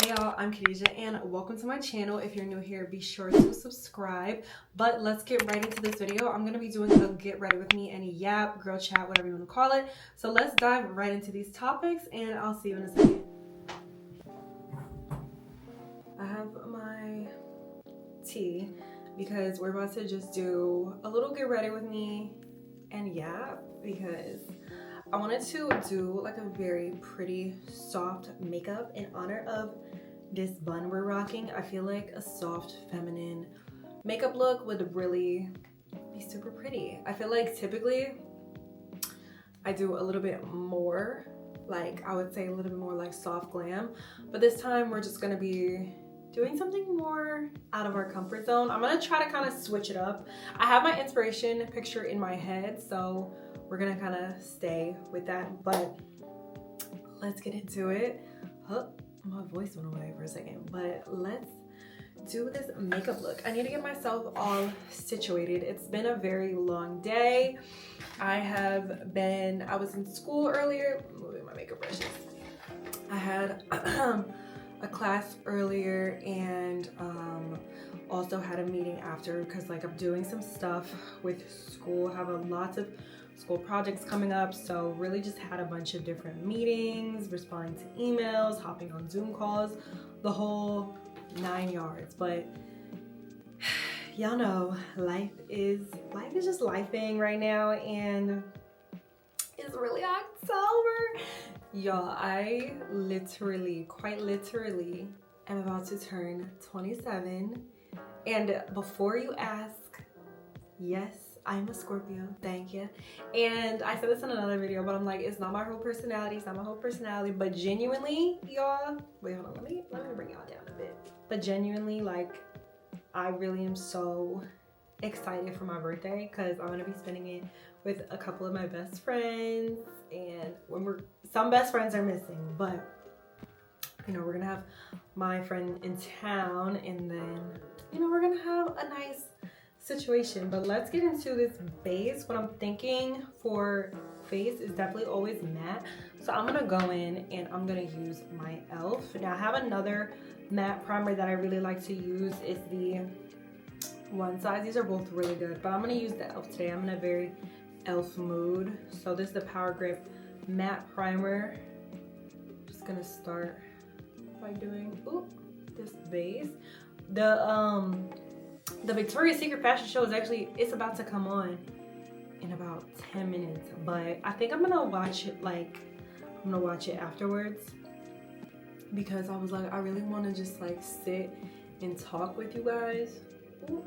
Hey y'all, I'm Khadijah and welcome to my channel. If you're new here, be sure to subscribe. But let's get right into this video. I'm going to be doing a get ready with me and yap, girl chat, whatever you want to call it. So let's dive right into these topics and I'll see you in a second. I have my tea because we're about to just do a little get ready with me and yap because I wanted to do like a very pretty soft makeup in honor of this bun we're rocking. I feel like a soft feminine makeup look would really be super pretty. I feel like typically I do a little bit more, like I would say a little bit more like soft glam, but this time we're just gonna be doing something more out of our comfort zone. I'm gonna try to kind of switch it up. I have my inspiration picture in my head, so we're gonna kind of stay with that, but let's get into it. Huh, my voice went away for a second, but let's do this makeup look. I need to get myself all situated. It's been a very long day. I was in school earlier. I'm moving my makeup brushes. I had a class earlier and also had a meeting after because like I'm doing some stuff with school. I have a lot of school projects coming up, so really just had a bunch of different meetings, responding to emails, hopping on Zoom calls, the whole 9 yards. But y'all know life is just lifing right now, and it's really October. Y'all, I quite literally am about to turn 27, and before you ask, yes, I'm a Scorpio, thank you. And I said this in another video, but I'm like, it's not my whole personality, but genuinely, y'all, wait, hold on, let me bring y'all down a bit. But genuinely, like, I really am so excited for my birthday because I'm gonna be spending it with a couple of my best friends, and some best friends are missing, but you know, we're gonna have my friend in town, and then, you know, we're gonna have a nice situation. But let's get into this base. What I'm thinking for face is definitely always matte, so I'm gonna go in and I'm gonna use my e.l.f. Now I have another matte primer that I really like to use. It's the One Size. These are both really good, but I'm gonna use the e.l.f. today. I'm in a very e.l.f. mood. So this is the Power Grip matte primer. Just gonna start by doing this base. The Victoria's Secret fashion show it's about to come on in about 10 minutes, but I think I'm gonna watch it afterwards because I was like, I really want to just like sit and talk with you guys. Ooh,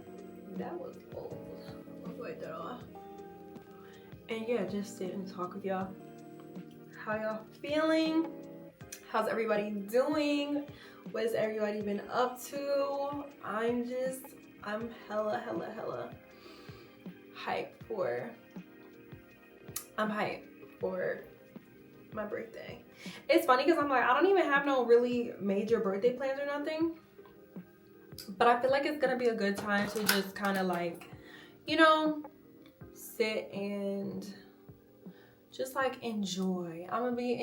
that was old. Let's wipe that off. And yeah, just sit and talk with y'all. How y'all feeling? How's everybody doing? What has everybody been up to? I'm hella hyped for my birthday. It's funny because I'm like, I don't even have no really major birthday plans or nothing, but I feel like it's gonna be a good time to just kind of like, you know, sit and just like enjoy. I'm gonna be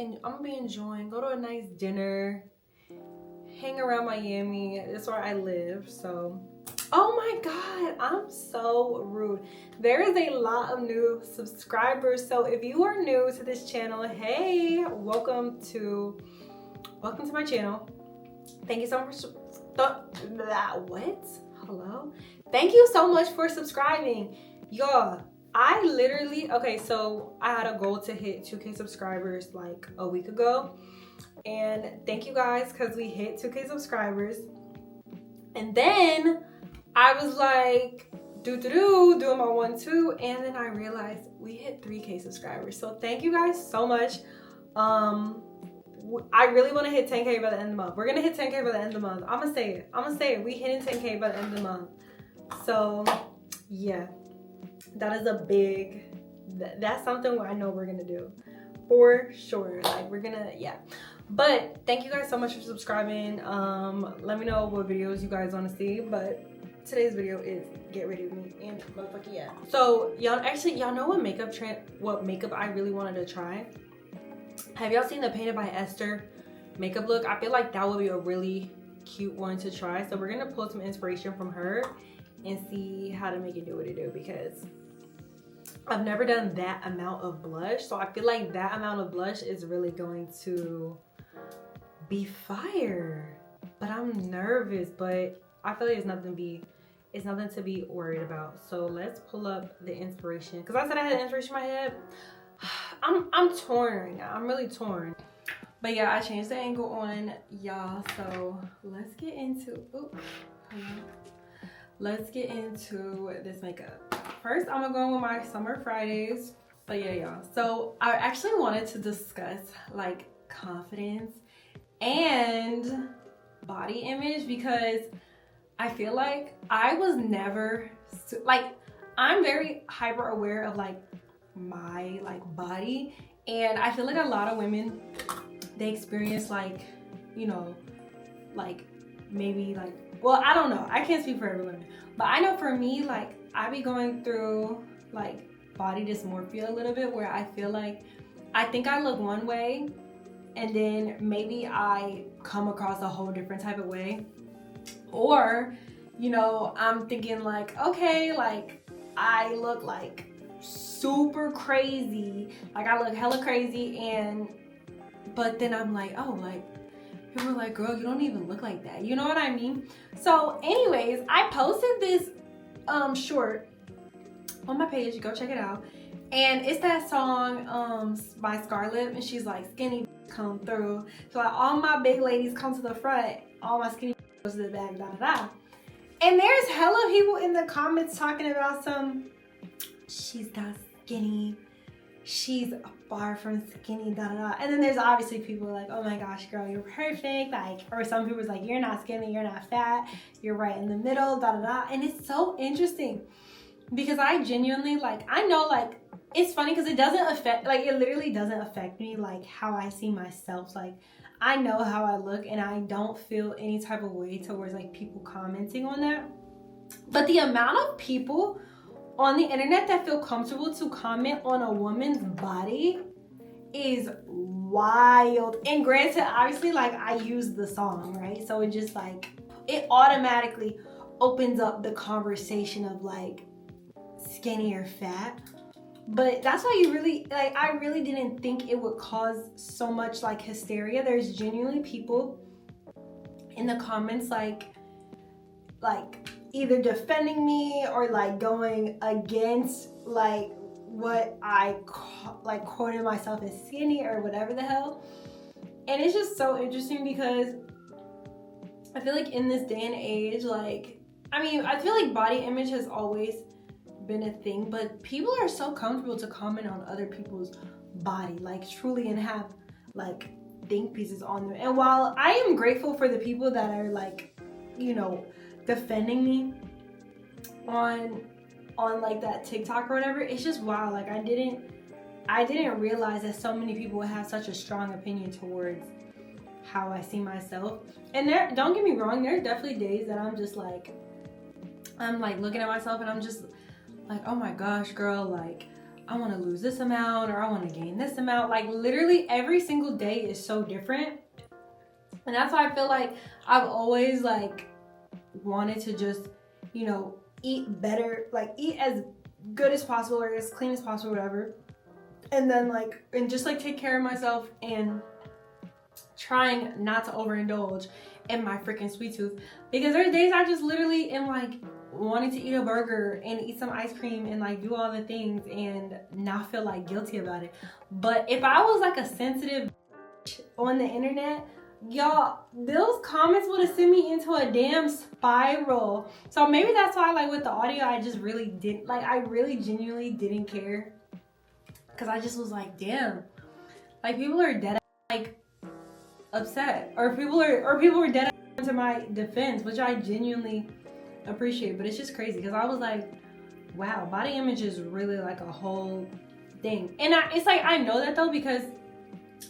enjoying, go to a nice dinner, hang around Miami. That's where I live, so. Oh my God, I'm so rude. There is a lot of new subscribers. So if you are new to this channel, hey, welcome to my channel. Thank you so much. What? Hello? Thank you so much for subscribing. Y'all, okay, so I had a goal to hit 2K subscribers like a week ago. And thank you guys because we hit 2K subscribers. And then I was like, doing my 1-2, and then I realized we hit 3K subscribers. So thank you guys so much. I really want to hit 10K by the end of the month. We're gonna hit 10K by the end of the month. I'm gonna say it. We hitting 10K by the end of the month. So yeah, that is that's something I know we're gonna do for sure. Like we're gonna, yeah. But thank you guys so much for subscribing. Let me know what videos you guys want to see, but today's video is get ready with me and motherfucking yeah. So y'all know what makeup I really wanted to try? Have y'all seen the Painted by Esther makeup look, I feel like that would be a really cute one to try. So we're gonna pull some inspiration from her and see how to make it do what it do, because I've never done that amount of blush. So I feel like that amount of blush is really going to be fire. But I'm nervous, but I feel like it's nothing to be worried about. So let's pull up the inspiration, because I said I had inspiration in my head. I'm torn right now. I'm really torn. But yeah, I changed the angle on y'all. So let's get into this makeup. First, I'm gonna go with my Summer Fridays. But yeah, y'all. So I actually wanted to discuss like confidence and body image, because I feel like I was never like, I'm very hyper aware of like my like body, and I feel like a lot of women, they experience like, you know, like maybe like, well, I don't know, I can't speak for every woman, but I know for me, like I be going through like body dysmorphia a little bit, where I feel like I think I look one way and then maybe I come across a whole different type of way. Or, you know, I'm thinking like, okay, like I look like super crazy, like I look hella crazy, but then I'm like, oh, like people are like, girl, you don't even look like that, you know what I mean? So anyways, I posted this short on my page, go check it out, and it's that song by Scarlett, and she's like, skinny come through. So like all my big ladies come to the front, all my skinny goes to the back, da da da. And there's hella people in the comments talking about she's not skinny, she's far from skinny, da da da. And then there's obviously people like, oh my gosh, girl, you're perfect. Like, or some people's like, you're not skinny, you're not fat, you're right in the middle, da da da. And it's so interesting, because I genuinely, like, I know, like, it's funny because it doesn't affect, like, it literally doesn't affect me, like, how I see myself. Like, I know how I look, and I don't feel any type of way towards, like, people commenting on that. But the amount of people on the internet that feel comfortable to comment on a woman's body is wild. And granted, obviously, like, I use the song, right? So it just, like, it automatically opens up the conversation of, like, skinny or fat. But that's why you really, like, I really didn't think it would cause so much like hysteria. There's genuinely people in the comments like either defending me or like going against like what I like quoted myself as skinny or whatever the hell. And it's just so interesting, because I feel like in this day and age, like, I mean, I feel like body image has always been a thing, but people are so comfortable to comment on other people's body, like truly, and have like think pieces on them. And while I am grateful for the people that are like, you know, defending me on like that TikTok or whatever, it's just wow. Like I didn't realize that so many people have such a strong opinion towards how I see myself. And there, don't get me wrong, there's definitely days that I'm like looking at myself and I'm just like, oh my gosh, girl, like I want to lose this amount or I want to gain this amount. Like literally every single day is so different. And that's why I feel like I've always like wanted to just, you know, eat better, like eat as good as possible or as clean as possible, whatever. And then like, and just like take care of myself and trying not to overindulge in my freaking sweet tooth. Because there's days I just literally am like wanting to eat a burger and eat some ice cream and like do all the things and not feel like guilty about it. But if I was like a sensitive on the internet, y'all, those comments would have sent me into a damn spiral. So maybe that's why like with the audio, I just really didn't, like I really genuinely didn't care. Cause I just was like, damn, like people are dead like upset, or people were dead to my defense, which I genuinely appreciate. But it's just crazy because I was like, wow, body image is really like a whole thing. And it's like I know that though, because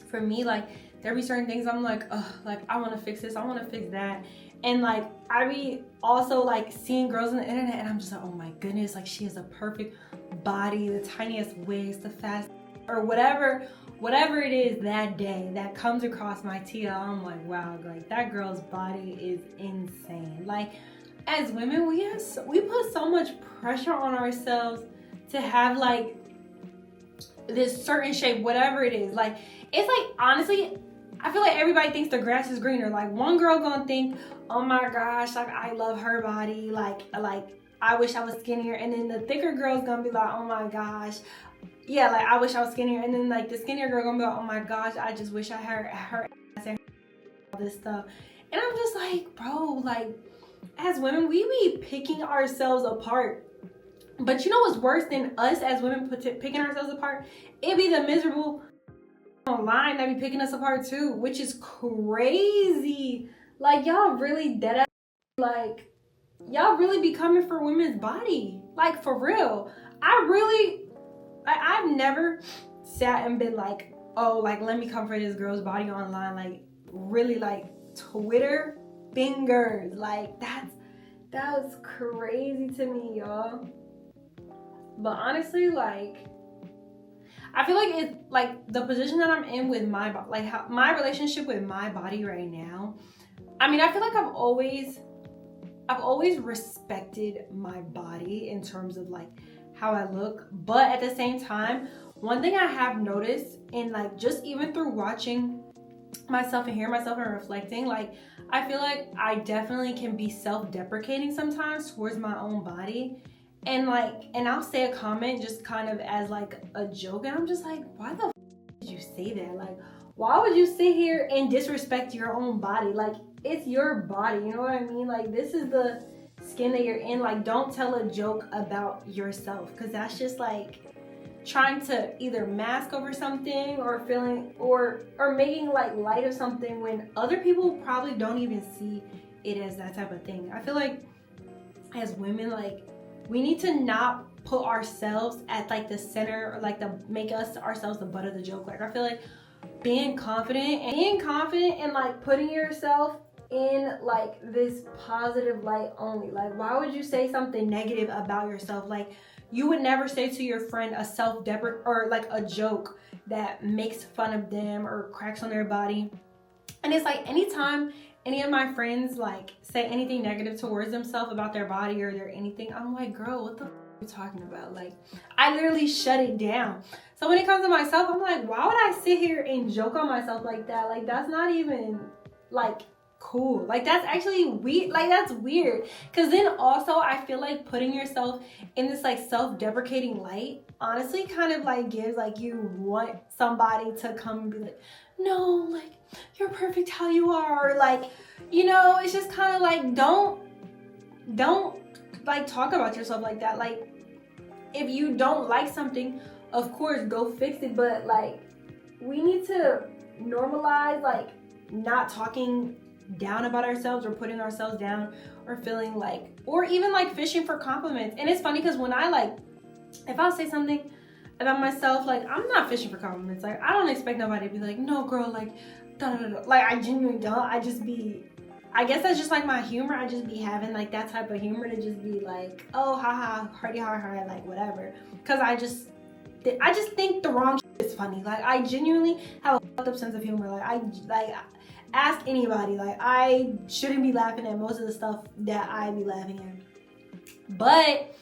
for me, like there be certain things I'm like, ugh, like I want to fix this, I want to fix that. And like I be also like seeing girls on the internet and I'm just like, oh my goodness, like she has a perfect body, the tiniest waist, the fast, or whatever it is that day that comes across my TL, I'm like, wow, like that girl's body is insane. Like, as women, we put so much pressure on ourselves to have like this certain shape, whatever it is. Like, it's like, honestly, I feel like everybody thinks the grass is greener. Like, one girl gonna think, oh my gosh, like I love her body, like I wish I was skinnier. And then the thicker girl's gonna be like, oh my gosh, yeah, like I wish I was skinnier. And then like the skinnier girl gonna be like, oh my gosh, I just wish I had her ass and all this stuff. And I'm just like, bro, like, as women, we be picking ourselves apart. But you know what's worse than us as women picking ourselves apart? It be the miserable online that be picking us apart too, which is crazy. Like, y'all really dead ass, like, y'all really be coming for women's body. Like, for real. I've never sat and been like, oh, like, let me come for this girl's body online. Like, really, like, Twitter fingers. Like, that was crazy to me, y'all. But honestly, like, I feel like it's like the position that I'm in with my body, like how my relationship with my body right now. I mean, I feel like I've always respected my body in terms of like how I look. But at the same time, one thing I have noticed in like just even through watching myself and hearing myself and reflecting, like I feel like I definitely can be self-deprecating sometimes towards my own body. And I'll say a comment just kind of as like a joke, and I'm just like, why the did you say that? Like, why would you sit here and disrespect your own body? Like, it's your body, you know what I mean? Like, this is the skin that you're in. Like, don't tell a joke about yourself, because that's just like trying to either mask over something or feeling or making like light of something when other people probably don't even see it as that type of thing. I feel like as women, like, we need to not put ourselves at like the center or like make ourselves the butt of the joke. Like, I feel like being confident and like putting yourself in like this positive light only. Like, why would you say something negative about yourself? Like, you would never say to your friend a self-deprecate or like a joke that makes fun of them or cracks on their body. And it's like, anytime any of my friends like say anything negative towards themselves about their body or their anything, I'm like, girl, what the are you talking about? Like, I literally shut it down. So when it comes to myself, I'm like, why would I sit here and joke on myself like that? Like, that's not even like cool. Like, that's actually weird. Like, that's weird. Because then also I feel like putting yourself in this like self-deprecating light honestly kind of like gives like you want somebody to come and be like, no, like, you're perfect how you are. Like, you know, it's just kind of like, don't like talk about yourself like that. Like, if you don't like something, of course, go fix it. But like, we need to normalize like not talking down about ourselves or putting ourselves down or feeling like, or even like fishing for compliments. And it's funny because when I like, if I'll say something about myself, like, I'm not fishing for compliments. Like, I don't expect nobody to be like, no, girl, like, da, da, da. Like, I genuinely don't. I guess that's just like my humor. I just be having like that type of humor to just be like, oh, haha, hardy, har, like whatever. Cause I just think the wrong shit is funny. Like, I genuinely have a fucked up sense of humor. Like, ask anybody. Like, I shouldn't be laughing at most of the stuff that I be laughing at. But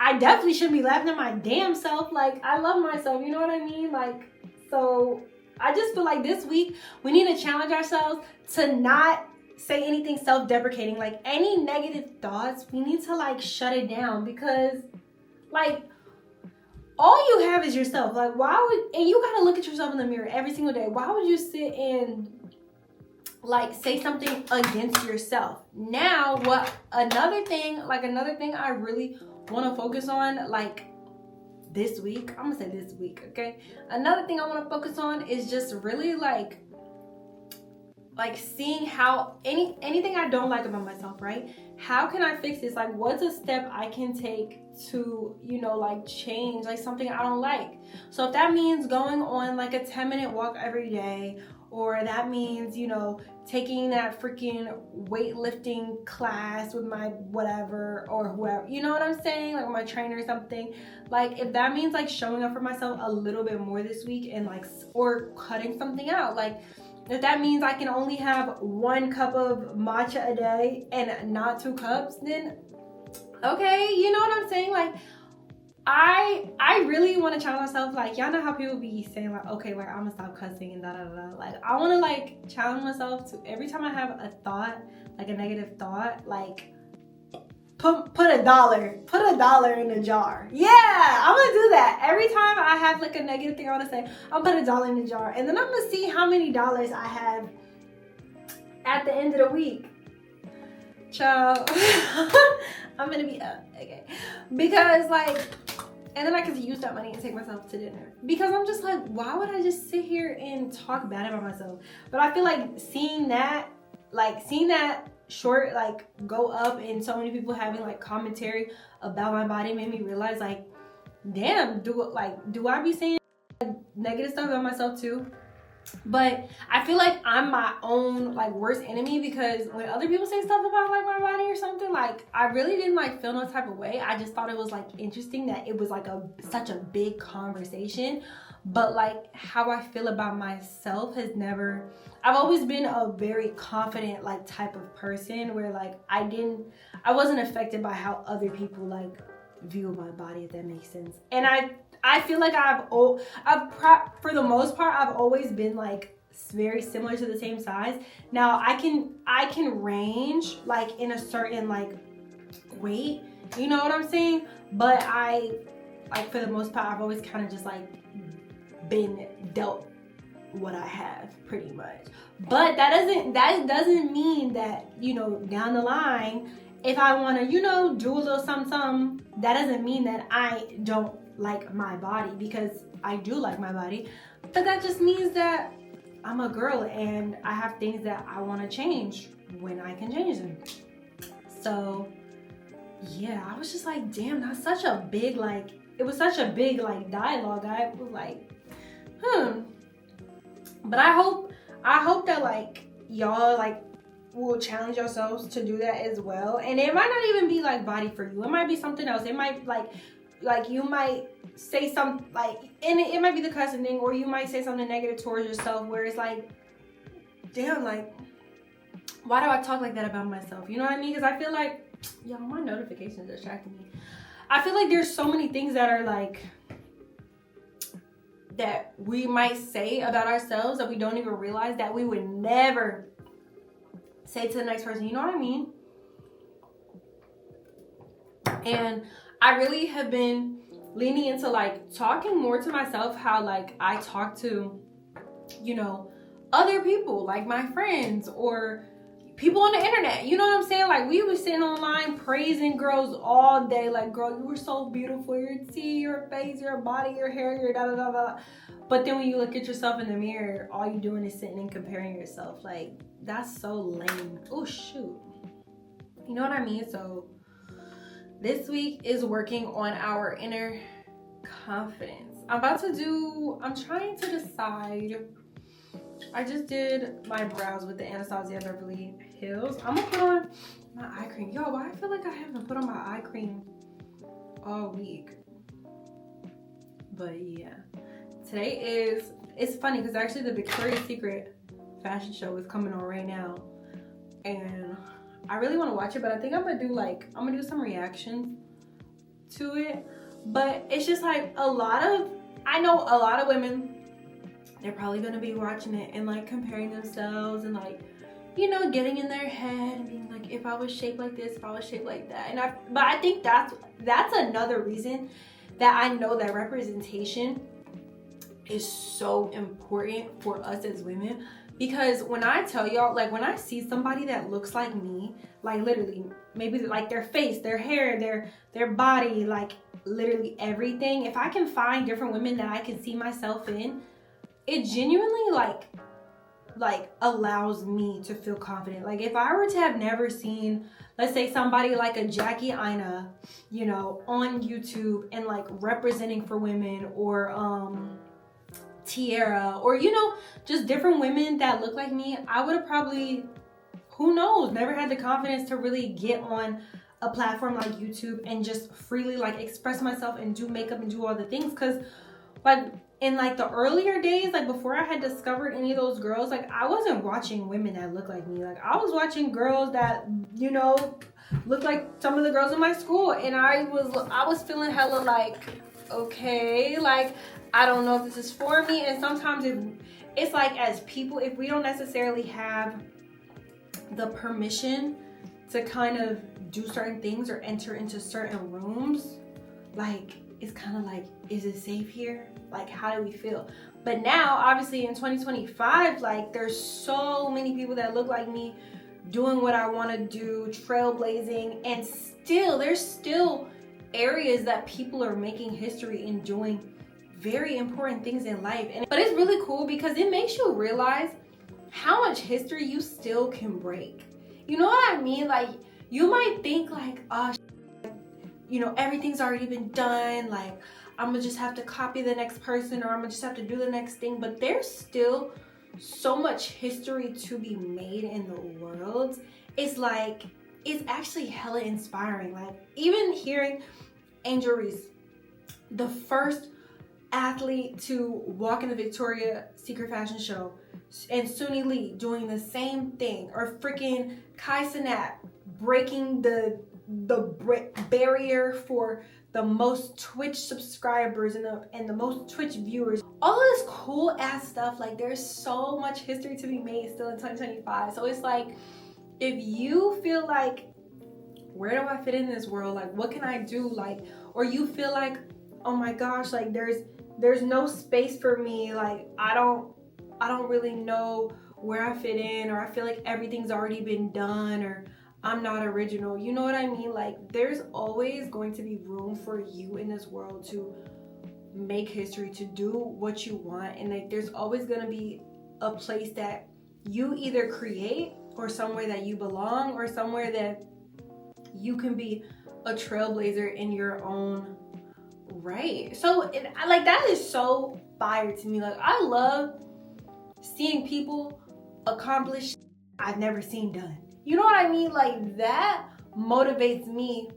I definitely shouldn't be laughing at my damn self. Like, I love myself, you know what I mean? Like, so I just feel like this week we need to challenge ourselves to not say anything self-deprecating. Like, any negative thoughts, we need to like shut it down, because like all you have is yourself. Like, and you gotta look at yourself in the mirror every single day. Why would you sit and like say something against yourself? Now, another thing I really want to focus on, like, this week, I'm gonna say this week, okay? Another thing I want to focus on is just really like seeing how anything I don't like about myself, right? How can I fix this? Like, what's a step I can take to, you know, like change like something I don't like? So if that means going on like a 10-minute walk every day, or that means, you know, taking that freaking weightlifting class with my whatever or whoever, you know what I'm saying, like my trainer or something. Like if that means like showing up for myself a little bit more this week and like, or cutting something out, like if that means I can only have 1 cup of matcha a day and not 2 cups, then okay, you know what I'm saying? Like I really want to challenge myself. Like, y'all know how people be saying like, okay, like I'm gonna stop cussing and da da da. Like I want to like challenge myself to every time I have a thought, like a negative thought, like put a dollar in a jar. Yeah, I'm gonna do that every time I have like a negative thing I want to say. I'll put a dollar in the jar, and then I'm gonna see how many dollars I have at the end of the week. Child, I'm gonna be up, okay, because like, and then I can use that money and take myself to dinner, because I'm just like, why would I just sit here and talk bad about myself? But I feel like seeing that short like go up and so many people having like commentary about my body made me realize like, damn, do I be saying negative stuff about myself too? But I feel like I'm my own like worst enemy, because when other people say stuff about like my body or something, like I really didn't like feel no type of way. I just thought it was like interesting that it was like such a big conversation. But like how I feel about myself has never, I've always been a very confident like type of person where like I wasn't affected by how other people like view my body, if that makes sense. And I feel like for the most part, I've always been like very similar to the same size. Now I can range like in a certain like weight, you know what I'm saying? But for the most part, I've always kind of just like been dealt what I have pretty much. But that doesn't mean that, you know, down the line, if I want to, you know, do a little something, that doesn't mean that I don't like my body, because I do like my body. But that just means that I'm a girl and I have things that I want to change when I can change them. So yeah, I was just like, damn, that's such a big like, it was such a big like dialogue. I was like, But I hope that like y'all like will challenge yourselves to do that as well. And it might not even be like body for you. It might be something else. It might like you might say something like, and it might be the cussing thing, or you might say something negative towards yourself where it's like, damn, like why do I talk like that about myself? You know what I mean? Because I feel like, y'all, my notifications are distracting me. I feel like there's so many things that are like, that we might say about ourselves that we don't even realize that we would never say to the next person. You know what I mean? And I really have been leaning into like talking more to myself, how like I talk to, you know, other people, like my friends or people on the internet. You know what I'm saying? Like we were sitting online praising girls all day. Like, girl, you were so beautiful. Your teeth, your face, your body, your hair, your da da da da. But then when you look at yourself in the mirror, all you're doing is sitting and comparing yourself. Like, that's so lame. Oh shoot. You know what I mean? So this week is working on our inner confidence. I'm trying to decide. I just did my brows with the Anastasia Beverly Hills. I'm gonna put on my eye cream. Yo, why I feel like I haven't put on my eye cream all week. But yeah, it's funny because actually the Victoria's Secret fashion show is coming on right now. And I really want to watch it, but I think I'm gonna do some reactions to it. But it's just like I know a lot of women, they're probably gonna be watching it and like comparing themselves and like, you know, getting in their head and being like, if I was shaped like this, if I was shaped like that. But I think that's another reason that I know that representation is so important for us as women. Because when I tell y'all, like when I see somebody that looks like me, like literally, maybe like their face, their hair, their body, like literally everything, if I can find different women that I can see myself in, it genuinely like allows me to feel confident. Like if I were to have never seen, let's say somebody like a Jackie Aina, you know, on YouTube and like representing for women, or Tiara, or you know, just different women that look like me, I would have probably, who knows, never had the confidence to really get on a platform like YouTube and just freely like express myself and do makeup and do all the things. Because like in like the earlier days, like before I had discovered any of those girls, like I wasn't watching women that look like me. Like I was watching girls that, you know, look like some of the girls in my school, and I was feeling hella like, okay, like I don't know if this is for me. And sometimes it's like, as people, if we don't necessarily have the permission to kind of do certain things or enter into certain rooms, like it's kind of like, is it safe here? Like, how do we feel? But now, obviously in 2025, like there's so many people that look like me doing what I want to do, trailblazing, and still there's still areas that people are making history and doing very important things in life. But it's really cool because it makes you realize how much history you still can break. You know what I mean? Like, you might think like, oh, you know, everything's already been done, like I'm gonna just have to copy the next person, or I'm gonna just have to do the next thing. But there's still so much history to be made in the world. It's like, it's actually hella inspiring. Like even hearing Angel Reese, the first athlete to walk in the Victoria's Secret fashion show, and Suni Lee doing the same thing, or freaking Kai Cenat breaking the barrier for the most Twitch subscribers and the most Twitch viewers. All of this cool ass stuff, like there's so much history to be made still in 2025. So it's like, if you feel like, where do I fit in this world? Like, what can I do? Like, or you feel like, oh my gosh, like there's no space for me. Like, I don't really know where I fit in, or I feel like everything's already been done, or I'm not original. You know what I mean? Like, there's always going to be room for you in this world to make history, to do what you want. And like, there's always going to be a place that you either create, or somewhere that you belong, or somewhere that you can be a trailblazer in your own right. So like, that is so fire to me. Like, I love seeing people accomplish I've never seen done. You know what I mean? Like, that motivates me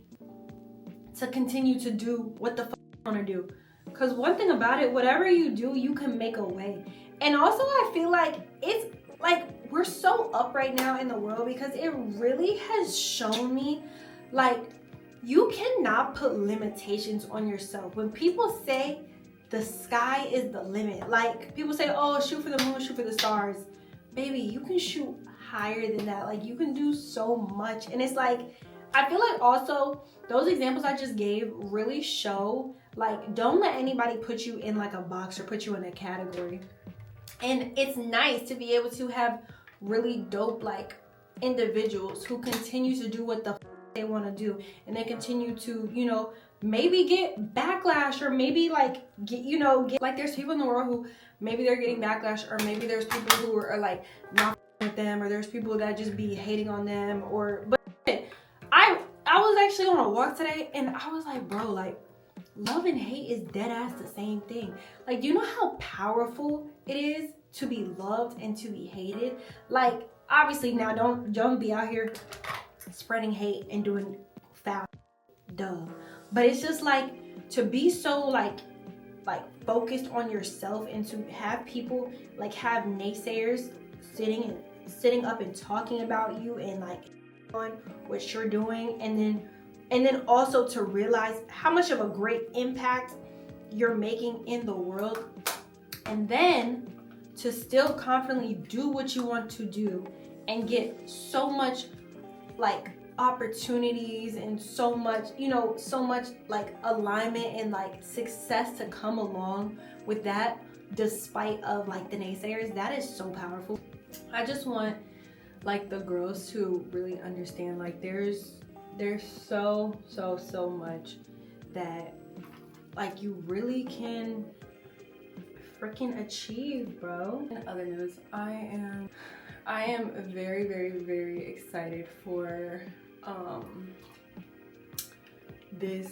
to continue to do what the fuck I want to do. Because one thing about it, whatever you do, you can make a way. And also, I feel like it's like, we're so up right now in the world, because it really has shown me, like, you cannot put limitations on yourself. When people say the sky is the limit, like people say, oh, shoot for the moon, shoot for the stars. Baby, you can shoot higher than that. Like, you can do so much. And it's like, I feel like also those examples I just gave really show, like, don't let anybody put you in like a box or put you in a category. And it's nice to be able to have really dope like individuals who continue to do what the they want to do, and they continue to, you know, maybe get backlash, or maybe like get like, there's people in the world who maybe they're getting backlash, or maybe there's people who are like not with them, or there's people that just be hating on them, or but I was actually on a walk today, and I was like, bro, like, love and hate is dead ass the same thing. Like, do you know how powerful it is to be loved and to be hated? Like, obviously now don't be out here spreading hate and doing foul, duh. But it's just like, to be so like focused on yourself, and to have people like have naysayers sitting up and talking about you, and like on what you're doing, and then also to realize how much of a great impact you're making in the world, and then to still confidently do what you want to do and get so much like opportunities, and so much, you know, so much like alignment and like success to come along with that, despite of like the naysayers. That is so powerful. I just want like the girls to really understand, like, there's so much that like you really can freaking achieve, bro. In other news, I am very excited for this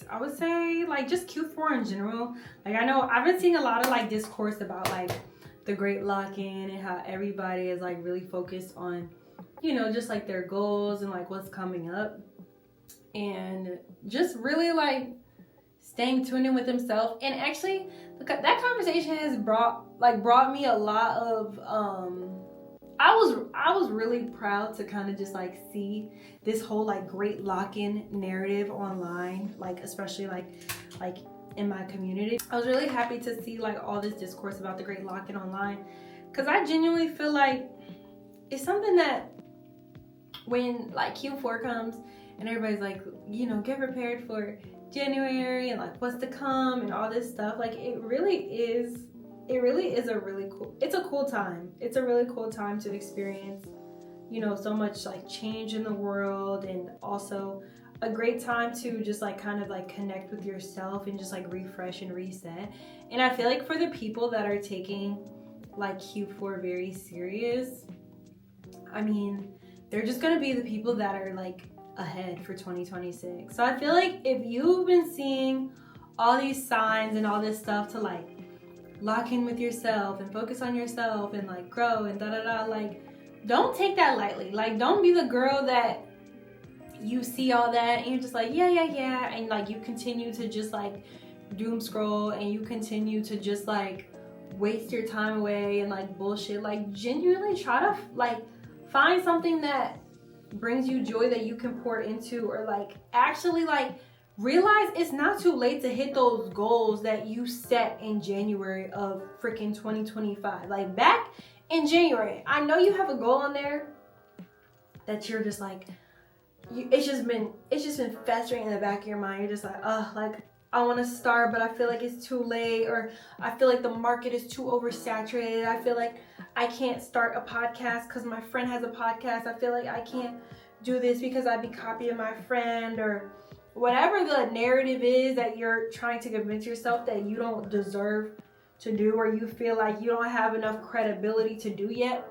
I would say like just Q4 in general. Like I know I've been seeing a lot of like discourse about like the great lock-in and how everybody is like really focused on, you know, just like their goals and like what's coming up, and just really like staying tuned in with himself. And actually that conversation has brought me a lot of I was really proud to kind of just like see this whole like great lock-in narrative online, like especially like in my community. I was really happy to see like all this discourse about the great lock-in online, because I genuinely feel like it's something that when like Q4 comes and everybody's like, you know, get prepared for January and like what's to come and all this stuff, like it really is a really cool, it's a cool time. It's a really cool time to experience, you know, so much like change in the world, and also a great time to just like kind of like connect with yourself and just like refresh and reset. And I feel like for the people that are taking like Q4 very serious, I mean, they're just gonna be the people that are like ahead for 2026. So I feel like if you've been seeing all these signs and all this stuff to like lock in with yourself and focus on yourself and like grow and like don't take that lightly. Like don't be the girl that you see all that and you're just like yeah, and like you continue to just like doom scroll and you continue to just like waste your time away and like bullshit. Like genuinely try to like find something that brings you joy that you can pour into, or like actually like realize it's not too late to hit those goals that you set in January of freaking 2025. Like back in January, I know you have a goal on there that you're just like, it's just been festering in the back of your mind. You're just like, like I want to start, but I feel like it's too late, or I feel like the market is too oversaturated. I feel like I can't start a podcast because my friend has a podcast. I feel like I can't do this because I'd be copying my friend, or whatever the narrative is that you're trying to convince yourself that you don't deserve to do, or you feel like you don't have enough credibility to do yet.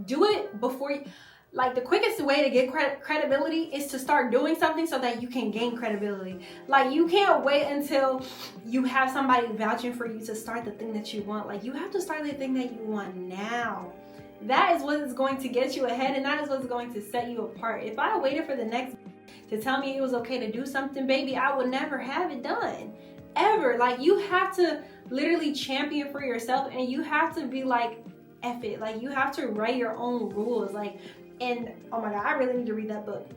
Do it before you, like the quickest way to get credibility is to start doing something so that you can gain credibility. Like you can't wait until you have somebody vouching for you to start the thing that you want. Like you have to start the thing that you want now. That is what is going to get you ahead, and that is what's going to set you apart. If I waited for the next to tell me it was okay to do something, baby, I would never have it done. Ever. Like you have to literally champion for yourself, and you have to be like, F it. Like you have to write your own rules. Like, and oh my God, I really need to read that book.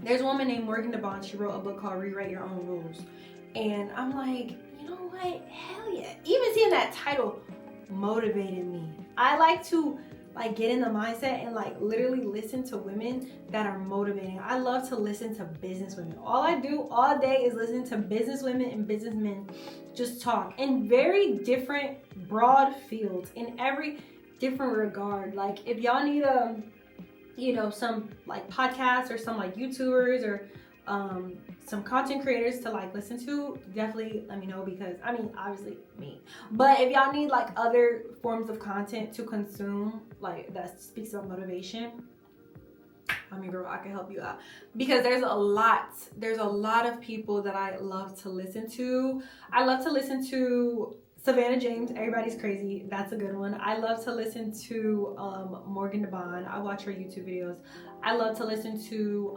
There's a woman named Morgan DeBond. She wrote a book called Rewrite Your Own Rules. And I'm like, you know what? Hell yeah. Even seeing that title motivated me. I like to like get in the mindset and like literally listen to women that are motivating. I love to listen to business women. All I do all day is listen to business women and businessmen just talk in very different broad fields, in every different regard. Like if y'all need you know, some like podcasts or some like YouTubers or some content creators to like listen to, definitely let me know, because I mean obviously me, but if y'all need like other forms of content to consume like that speaks about motivation, I mean girl, I can help you out, because there's a lot of people that I love to listen to. I love to listen to Savannah James, Everybody's Crazy, that's a good one. I love to listen to Morgan DeBond. I watch her YouTube videos. I love to listen to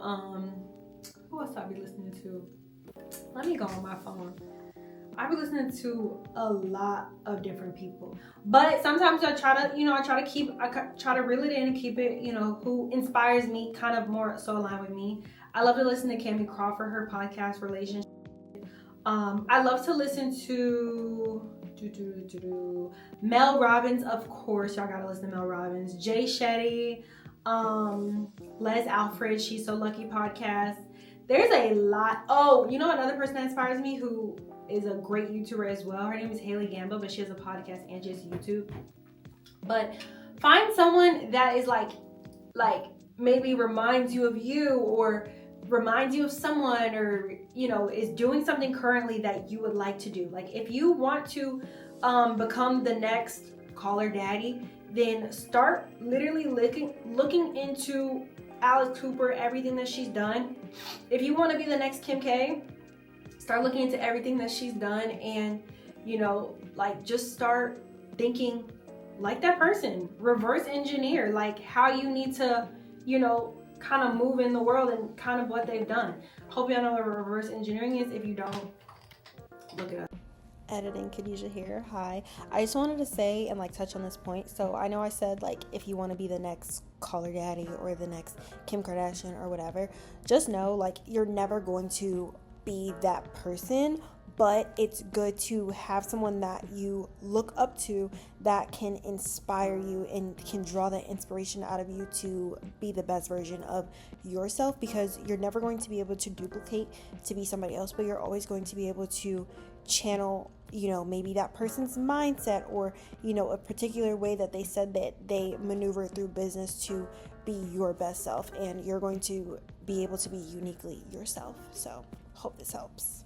who else I be listening to? Let me go on my phone. I be listening to a lot of different people, but sometimes I try to reel it in and keep it, you know, who inspires me, kind of more so aligned with me. I love to listen to Cammie Crawford, her podcast Relationship. I love to listen to Mel Robbins, of course. Y'all gotta listen to Mel Robbins. Jay Shetty, Les Alfred, She's So Lucky podcast. There's a lot. Oh, you know another person that inspires me who is a great YouTuber as well? Her name is Haley Gamba, but she has a podcast and just YouTube. But find someone that is like maybe reminds you of you, or reminds you of someone, or you know, is doing something currently that you would like to do. Like if you want to become the next Caller Daddy, then start literally looking into Alex Cooper, everything that she's done. If you want to be the next Kim K, start looking into everything that she's done, and you know, like just start thinking like that person. Reverse engineer like how you need to, you know, kind of move in the world and kind of what they've done. Hope y'all know what reverse engineering is. If you don't, look it up. Editing Khadijah here. Hi. I just wanted to say and like touch on this point. So I know I said like if you want to be the next Caller Daddy or the next Kim Kardashian or whatever, just know like you're never going to be that person, but it's good to have someone that you look up to that can inspire you and can draw that inspiration out of you to be the best version of yourself, because you're never going to be able to duplicate to be somebody else, but you're always going to be able to channel, you know, maybe that person's mindset, or you know, a particular way that they said that they maneuver through business to be your best self, and you're going to be able to be uniquely yourself. So hope this helps.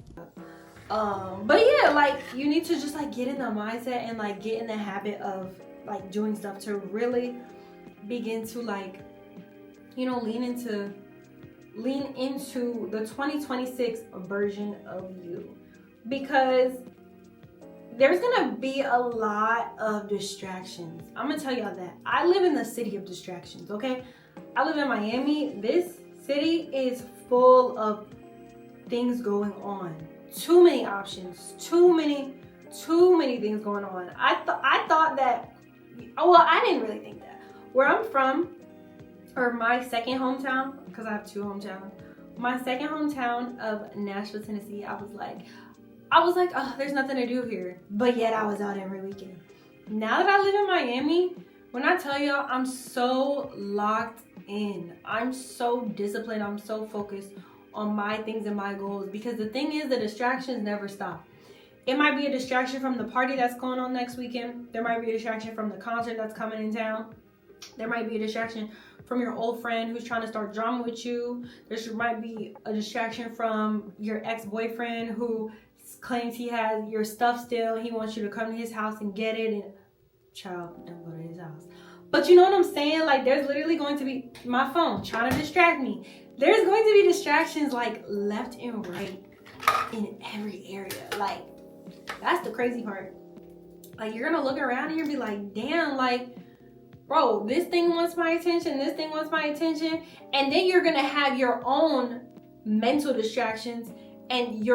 But yeah, like you need to just like get in the mindset and like get in the habit of like doing stuff to really begin to like, you know, lean into the 2026 version of you, because there's gonna be a lot of distractions. I'm gonna tell y'all that. I live in the city of distractions, okay? I live in Miami. This city is full of things going on. Too many options. Too many things going on. I thought that, well, I didn't really think that. Where I'm from, or my second hometown, because I have two hometowns. My second hometown of Nashville, Tennessee, I was like, oh, there's nothing to do here. But yet I was out every weekend. Now that I live in Miami, when I tell y'all, I'm so locked in. I'm so disciplined. I'm so focused on my things and my goals. Because the thing is, the distractions never stop. It might be a distraction from the party that's going on next weekend. There might be a distraction from the concert that's coming in town. There might be a distraction from your old friend who's trying to start drama with you. There might be a distraction from your ex-boyfriend who claims he has your stuff still. He wants you to come to his house and get it. And child, don't go to his house. But you know what I'm saying? Like, there's literally going to be my phone trying to distract me. There's going to be distractions like left and right in every area. Like, that's the crazy part. Like, you're gonna look around and you'll be like, damn, like, bro, this thing wants my attention, this thing wants my attention. And then you're gonna have your own mental distractions, and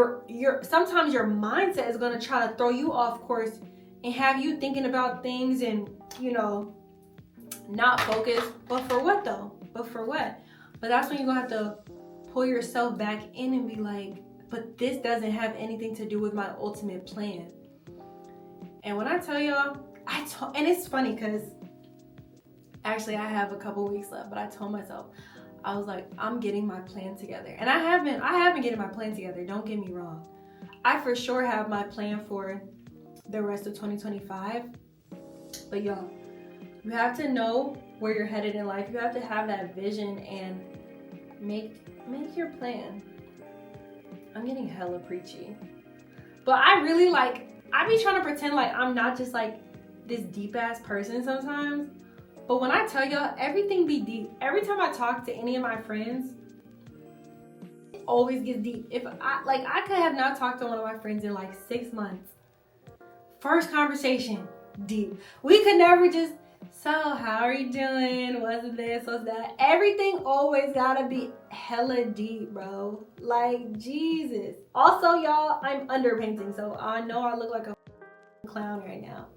sometimes your mindset is gonna try to throw you off course and have you thinking about things and, you know, not focused. But for what though? But that's when you're gonna have to pull yourself back in and be like, but this doesn't have anything to do with my ultimate plan. And when I tell y'all, and it's funny because actually I have a couple weeks left, but I told myself, I was like, I'm getting my plan together. And I have been getting my plan together, don't get me wrong. I for sure have my plan for the rest of 2025. But y'all, you have to know where you're headed in life. You have to have that vision and make your plan. I'm getting hella preachy. But I really I be trying to pretend like I'm not just like this deep ass person sometimes. But when I tell y'all, everything be deep. Every time I talk to any of my friends, it always gets deep. If I could have not talked to one of my friends in like 6 months. First conversation, deep. We could never just, so how are you doing? What's this? What's that? Everything always gotta be hella deep, bro. Like, Jesus. Also, y'all, I'm underpainting, so I know I look like a clown right now.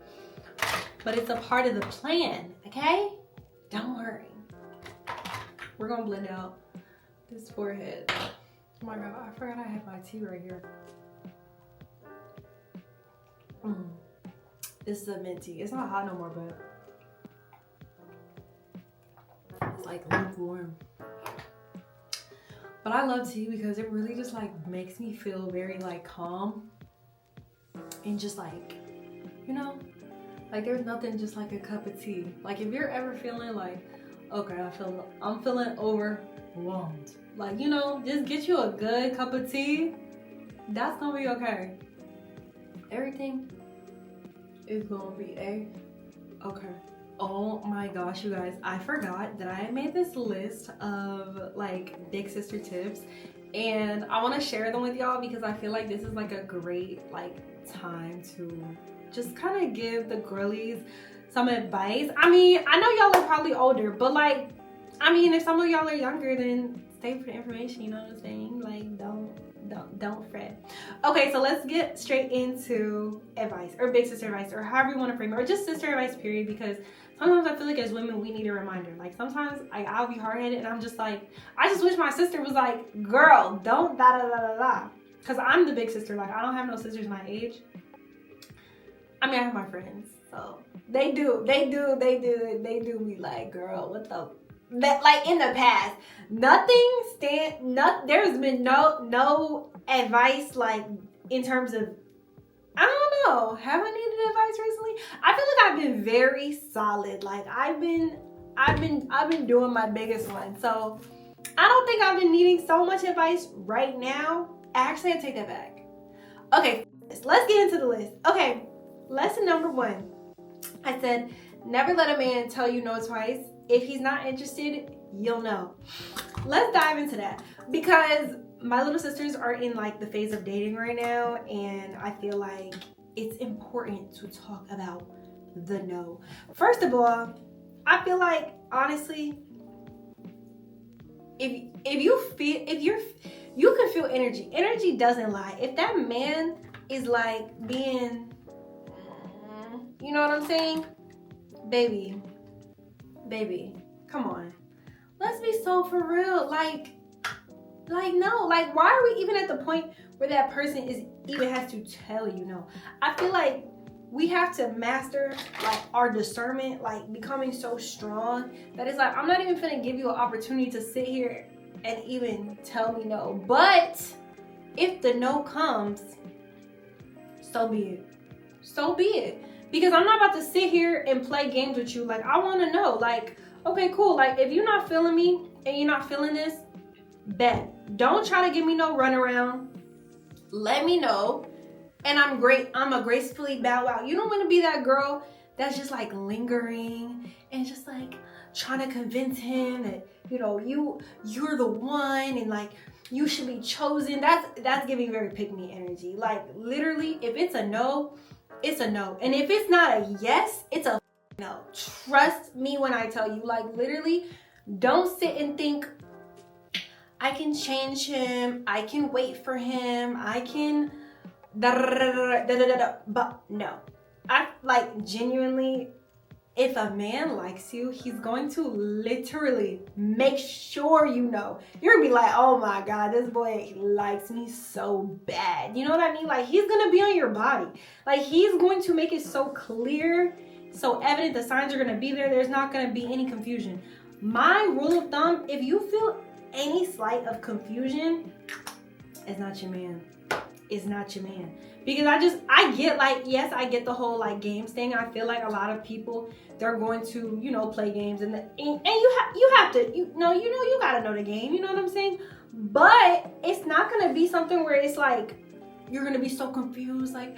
But it's a part of the plan, okay? Don't worry. We're gonna blend out this forehead. Oh my God, I forgot I had my tea right here. This is a mint tea. It's not hot no more, but it's like lukewarm. But I love tea because it really just like makes me feel very like calm and just like, you know, like there's nothing just like a cup of tea. Like if you're ever feeling like, okay, I'm feeling overwhelmed. Like, you know, just get you a good cup of tea. That's gonna be okay. Everything is gonna be okay. Oh my gosh, you guys, I forgot that I made this list of like big sister tips, and I want to share them with y'all because I feel like this is like a great like time to just kind of give the girlies some advice. I mean, I know y'all are probably older, but like, I mean, if some of y'all are younger, then stay for the information, you know what I'm saying? Like, don't fret. Okay, so let's get straight into advice, or big sister advice, or however you want to frame it, or just sister advice, period, because sometimes I feel like as women, we need a reminder. Like, sometimes I'll be hard-headed, and I'm just like, I just wish my sister was like, girl, don't da-da-da-da-da. Because I'm the big sister. Like, I don't have no sisters my age. I mean, I have my friends, so they do be like, girl, what the, that, like, in the past, there's been no advice, like, in terms of, I don't know, have I needed advice recently? I feel like I've been very solid. Like, I've been doing my biggest one, so I don't think I've been needing so much advice right now. Actually, I take that back. Okay, let's get into the list. Okay, lesson number 1. I said, never let a man tell you no twice. If he's not interested, you'll know. Let's dive into that, because my little sisters are in like the phase of dating right now, and I feel like it's important to talk about the no. First of all, I feel like, honestly, you can feel energy. Energy doesn't lie. If that man is like being, you know what I'm saying? Baby, come on. Let's be so for real. Like no. Like, why are we even at the point where that person even has to tell you no? I feel like we have to master like our discernment, like becoming so strong that it's like, I'm not even finna give you an opportunity to sit here and even tell me no. But if the no comes, so be it. Because I'm not about to sit here and play games with you. Like, I want to know, like, okay, cool. Like, if you're not feeling me and you're not feeling this, bet. Don't try to give me no runaround. Let me know. And I'm a gracefully bow out. You don't want to be that girl that's just like lingering and just like trying to convince him that, you know, you're the one and like you should be chosen. That's giving very pick me energy. Like, literally, if it's a no, it's a no. And if it's not a yes, it's a no. Trust me when I tell you. Like, literally, don't sit and think, I can change him, I can wait for him, I can but no. I like, genuinely, if a man likes you, he's going to literally make sure you know. You're gonna be like, oh my God, this boy likes me so bad. You know what I mean? Like, he's gonna be on your body. Like, he's going to make it so clear, so evident, the signs are gonna be there. There's not gonna be any confusion. My rule of thumb, if you feel any slight of confusion, it's not your man. It's not your man. Because I get, like, yes, I get the whole like games thing. I feel like a lot of people, they're going to, you know, play games and you have to, you gotta know the game, you know what I'm saying? But it's not gonna be something where it's like you're gonna be so confused, like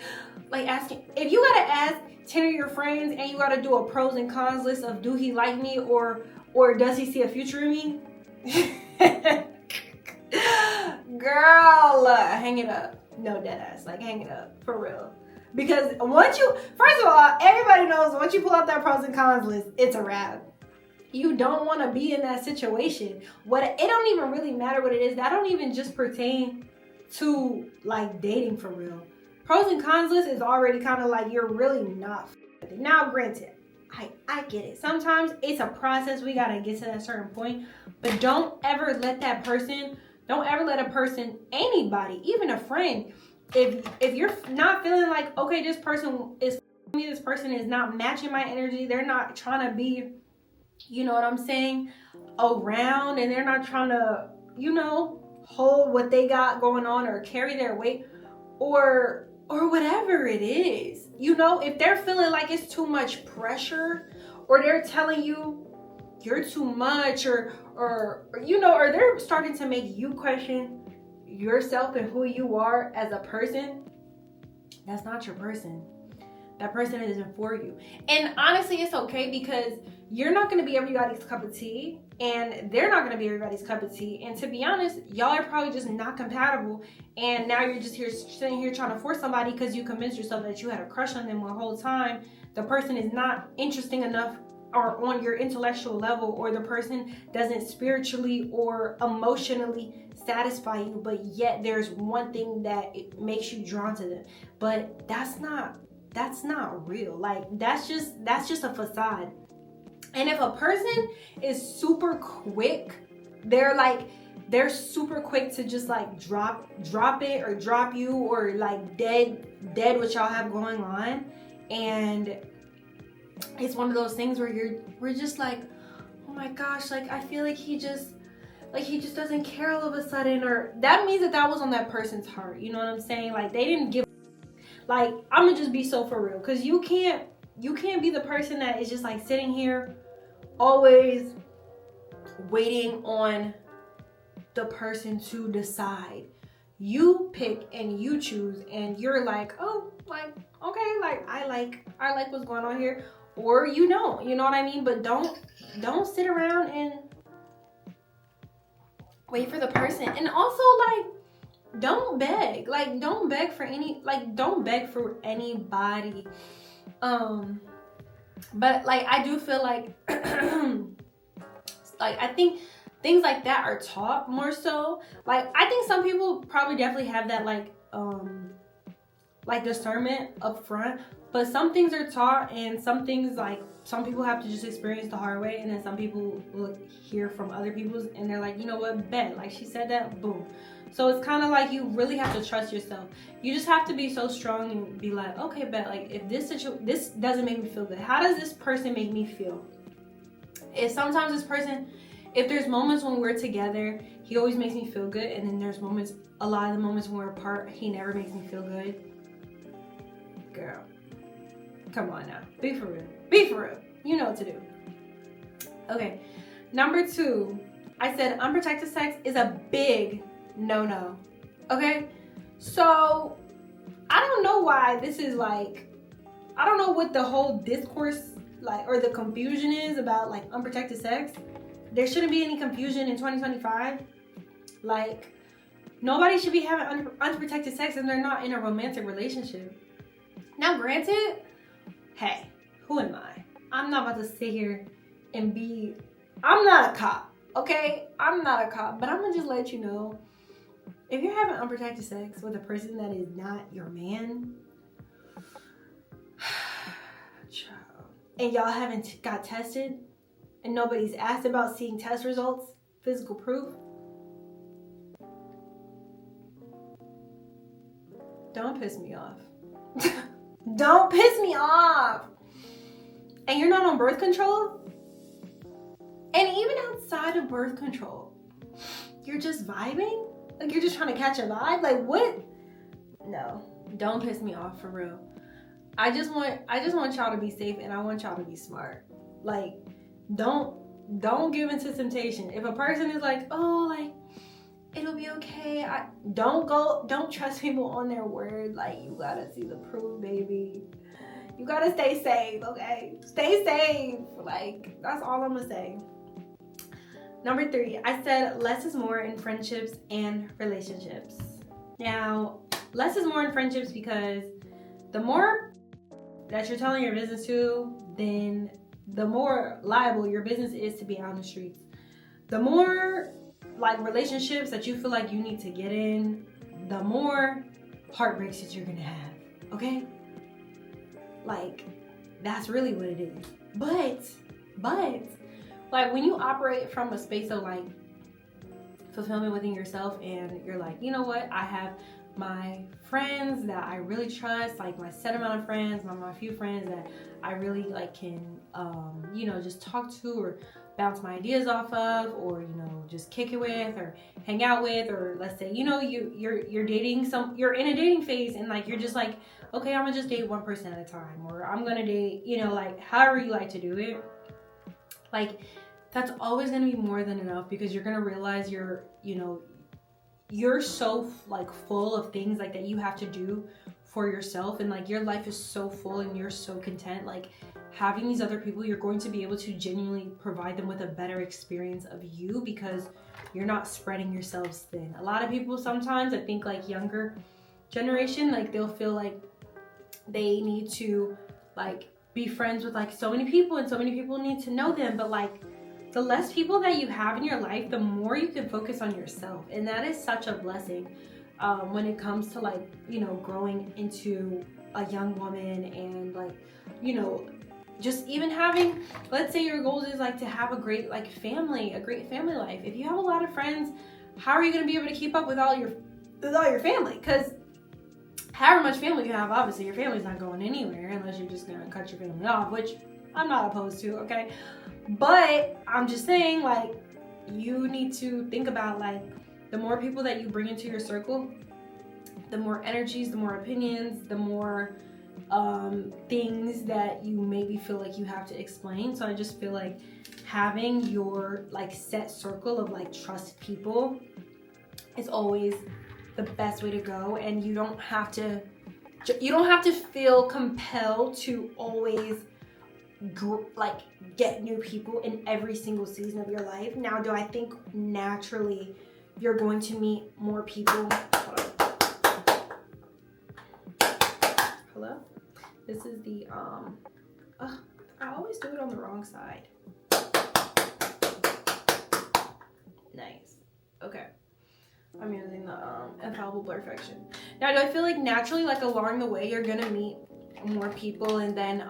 asking, if you gotta ask 10 of your friends and you gotta do a pros and cons list of, do he like me or does he see a future in me? Girl, hang it up. No, deadass, like, hang it up, for real. Because first of all, everybody knows once you pull out that pros and cons list, it's a wrap. You don't want to be in that situation. It don't even really matter what it is. That don't even just pertain to like dating for real. Pros and cons list is already kind of like, you're really not. Now, granted, I get it. Sometimes it's a process. We got to get to that certain point. But don't ever let a person, anybody, even a friend, if you're not feeling like, okay, this person is me, this person is not matching my energy, they're not trying to be, you know what I'm saying, around, and they're not trying to, you know, hold what they got going on or carry their weight or whatever it is. You know, if they're feeling like it's too much pressure, or they're telling you you're too much, or you know, or they're starting to make you question yourself and who you are as a person, that's not your person. That person isn't for you. And honestly, it's okay, because you're not going to be everybody's cup of tea. and they're not gonna be everybody's cup of tea. And to be honest, y'all are probably just not compatible. And now you're just sitting here trying to force somebody because you convinced yourself that you had a crush on them the whole time. The person is not interesting enough or on your intellectual level, or the person doesn't spiritually or emotionally satisfy you, but yet there's one thing that it makes you drawn to them. But that's not real. Like, that's just a facade. And if a person is super quick, they're super quick to just like drop it or drop you, or like dead what y'all have going on. And it's one of those things where we're just like, oh my gosh, like I feel like he just doesn't care all of a sudden, or that means that was on that person's heart. You know what I'm saying? Like, they didn't give, like, I'm gonna just be so for real, because you can't be the person that is just like sitting here always waiting on the person to decide. You pick and you choose, and you're like, oh, like, okay, like I like what's going on here, or you don't, you know what I mean? But don't sit around and wait for the person. And also, like, don't beg. Like, don't beg for anybody. But like, I do feel like like, I think things like that are taught more so. Like, I think some people probably definitely have that like discernment up front, but some things are taught, and some things, like, some people have to just experience the hard way, and then some people will hear from other people's and they're like, you know what, bet, like she said that, boom. So it's kind of like you really have to trust yourself. You just have to be so strong and be like, okay, bet, like, if this doesn't make me feel good, how does this person make me feel? If sometimes this person, if there's moments when we're together, he always makes me feel good, and then there's moments, a lot of the moments when we're apart, he never makes me feel good. Girl, come on now, be for real. You know what to do. Okay, number 2, I said unprotected sex is a big no. Okay, so I don't know why this is like, I don't know what the whole discourse, like, or the confusion is about, like, unprotected sex. There shouldn't be any confusion in 2025. Like, nobody should be having unprotected sex if they're not in a romantic relationship. Now, granted, hey, who am I? I'm not about to sit here and I'm not a cop, okay? I'm not a cop, but I'm gonna just let you know, if you're having unprotected sex with a person that is not your man, and y'all haven't got tested, and nobody's asked about seeing test results, physical proof, don't piss me off. Don't piss me off. And you're not on birth control? And even outside of birth control, you're just vibing? Like, you're just trying to catch a vibe? Like, what? No, don't piss me off, for real. I just want y'all to be safe, and I want y'all to be smart. Like, don't give into temptation. If a person is like, oh, like, it'll be okay, don't trust people on their word. Like, you gotta see the proof, baby. You gotta stay safe, okay? Stay safe. Like, that's all I'm gonna say. Number 3, I said less is more in friendships and relationships. Now, less is more in friendships because the more that you're telling your business to, then the more liable your business is to be out on the streets. The more, like, relationships that you feel like you need to get in, the more heartbreaks that you're gonna have, okay? Like, that's really what it is. But, like, when you operate from a space of, like, fulfillment within yourself, and you're like, you know what, I have my friends that I really trust, like my set amount of friends, my few friends that I really, like, can, you know, just talk to or bounce my ideas off of, or, you know, just kick it with or hang out with, or let's say, you know, you're dating you're in a dating phase, and, like, you're just like, okay, I'm gonna just date one person at a time, or I'm gonna date, you know, like, however you like to do it. Like, that's always gonna be more than enough, because you're gonna realize you're so, like, full of things, like, that you have to do for yourself, and, like, your life is so full and you're so content. Like, having these other people, you're going to be able to genuinely provide them with a better experience of you, because you're not spreading yourselves thin. A lot of people sometimes, I think like younger generation, like they'll feel like they need to like be friends with like so many people, and so many people need to know them. But like the less people that you have in your life, the more you can focus on yourself. And that is such a blessing when it comes to like, you know, growing into a young woman, and like, you know, just even having, let's say your goal is like to have a great like family, a great family life. If you have a lot of friends, how are you going to be able to keep up with all your family? Because however much family you have, obviously your family's not going anywhere unless you're just going to cut your family off, which I'm not opposed to, okay? But I'm just saying, like, you need to think about like the more people that you bring into your circle, the more energies, the more opinions, the more things that you maybe feel like you have to explain. So I just feel like having your like set circle of like trusted people is always the best way to go. And you don't have to feel compelled to always like get new people in every single season of your life. Now, do I think naturally you're going to meet more people? Hello? This is the I always do it on the wrong side. Nice. Okay. I'm using the infallible blurfiction. Now, do I feel like naturally, like along the way, you're gonna meet more people, and then